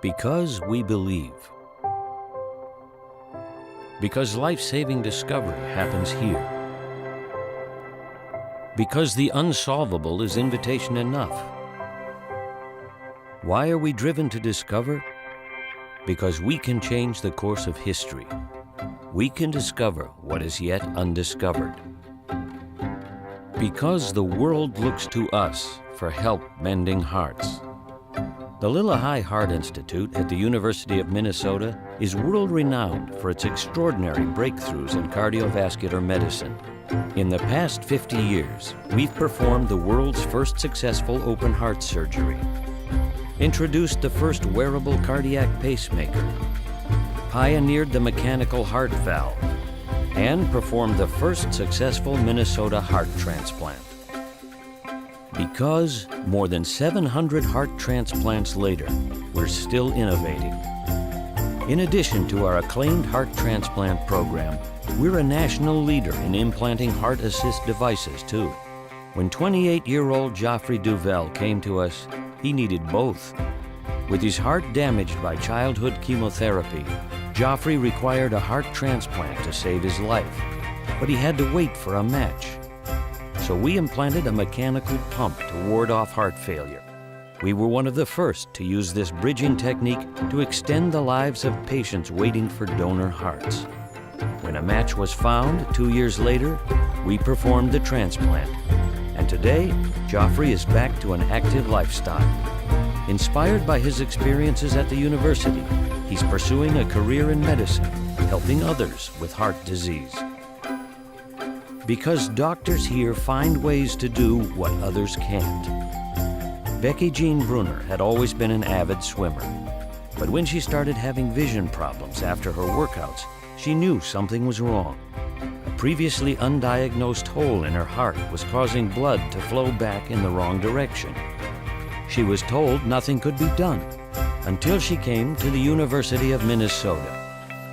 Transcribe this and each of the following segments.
Because we believe. Because life-saving discovery happens here. Because the unsolvable is invitation enough. Why are we driven to discover? Because we can change the course of history. We can discover what is yet undiscovered. Because the world looks to us for help mending hearts. The Lillahai Heart Institute at the University of Minnesota is world-renowned for its extraordinary breakthroughs in cardiovascular medicine. In the past 50 years, we've performed the world's first successful open heart surgery, introduced the first wearable cardiac pacemaker, pioneered the mechanical heart valve, and performed the first successful Minnesota heart transplant. Because more than 700 heart transplants later, we're still innovating. In addition to our acclaimed heart transplant program, we're a national leader in implanting heart assist devices too. When 28-year-old Geoffrey Duvel came to us, he needed both. With his heart damaged by childhood chemotherapy, Geoffrey required a heart transplant to save his life, but he had to wait for a match. So we implanted a mechanical pump to ward off heart failure. We were one of the first to use this bridging technique to extend the lives of patients waiting for donor hearts. When a match was found 2 years later, we performed the transplant. And today, Geoffrey is back to an active lifestyle. Inspired by his experiences at the university, he's pursuing a career in medicine, helping others with heart disease. Because doctors here find ways to do what others can't. Becky Jean Brunner had always been an avid swimmer, but when she started having vision problems after her workouts, she knew something was wrong. A previously undiagnosed hole in her heart was causing blood to flow back in the wrong direction. She was told nothing could be done until she came to the University of Minnesota.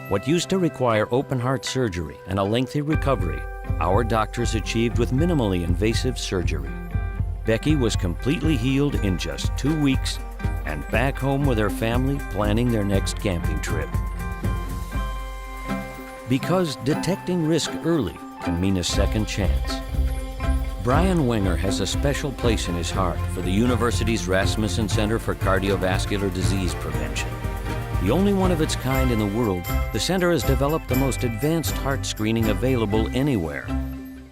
What used to require open heart surgery and a lengthy recovery, our doctors achieved with minimally invasive surgery. Becky was completely healed in just 2 weeks and back home with her family planning their next camping trip. Because detecting risk early can mean a second chance. Brian Wenger has a special place in his heart for the university's Rasmussen Center for Cardiovascular Disease Prevention. The only one of its kind in the world, the center has developed the most advanced heart screening available anywhere.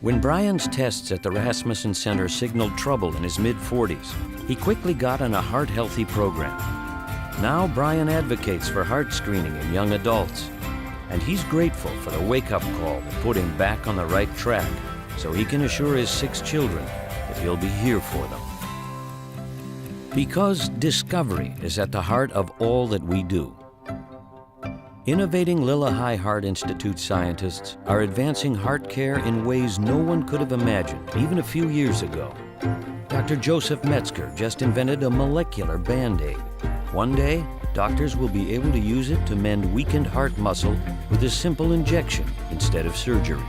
When Brian's tests at the Rasmussen Center signaled trouble in his mid-40s, he quickly got on a heart-healthy program. Now Brian advocates for heart screening in young adults, and he's grateful for the wake-up call that put him back on the right track so he can assure his 6 children that he'll be here for them. Because discovery is at the heart of all that we do. Innovating Lillahai Heart Institute scientists are advancing heart care in ways no one could have imagined even a few years ago. Dr. Joseph Metzger just invented a molecular Band-Aid. One day, doctors will be able to use it to mend weakened heart muscle with a simple injection instead of surgery.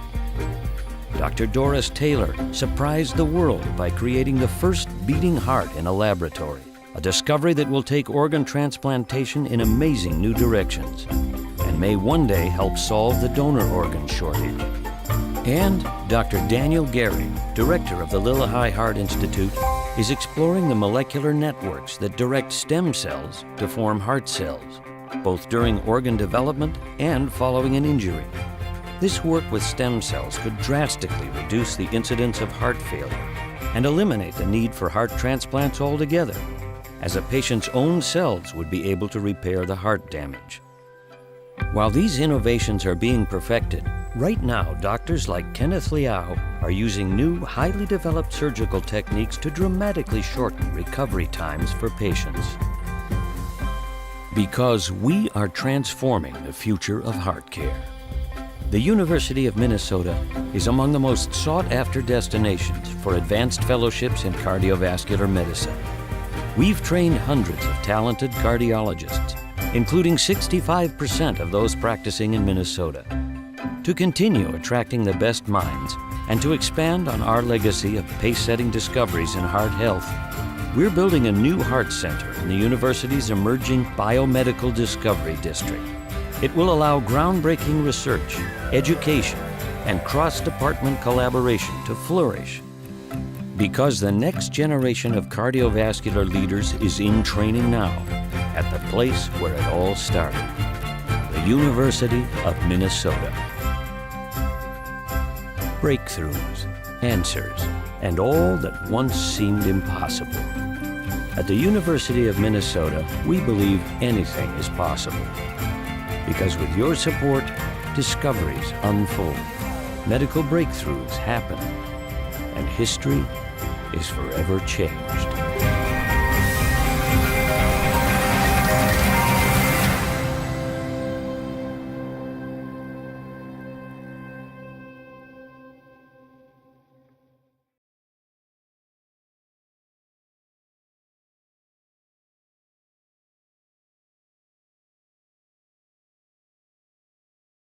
Dr. Doris Taylor surprised the world by creating the first beating heart in a laboratory, a discovery that will take organ transplantation in amazing new directions and may one day help solve the donor organ shortage. And Dr. Daniel Gehring, director of the Lillahai Heart Institute, is exploring the molecular networks that direct stem cells to form heart cells, both during organ development and following an injury. This work with stem cells could drastically reduce the incidence of heart failure and eliminate the need for heart transplants altogether, as a patient's own cells would be able to repair the heart damage. While these innovations are being perfected, right now doctors like Kenneth Liao are using new, highly developed surgical techniques to dramatically shorten recovery times for patients. Because we are transforming the future of heart care. The University of Minnesota is among the most sought-after destinations for advanced fellowships in cardiovascular medicine. We've trained hundreds of talented cardiologists, including 65% of those practicing in Minnesota. To continue attracting the best minds and to expand on our legacy of pace-setting discoveries in heart health, We're building a new heart center in the university's emerging biomedical discovery district. It will allow groundbreaking research, education, and cross-department collaboration to flourish. Because the next generation of cardiovascular leaders is in training now at the place where it all started, the University of Minnesota. Breakthroughs, answers, and all that once seemed impossible. At the University of Minnesota, we believe anything is possible. Because with your support, discoveries unfold, medical breakthroughs happen, and history is forever changed.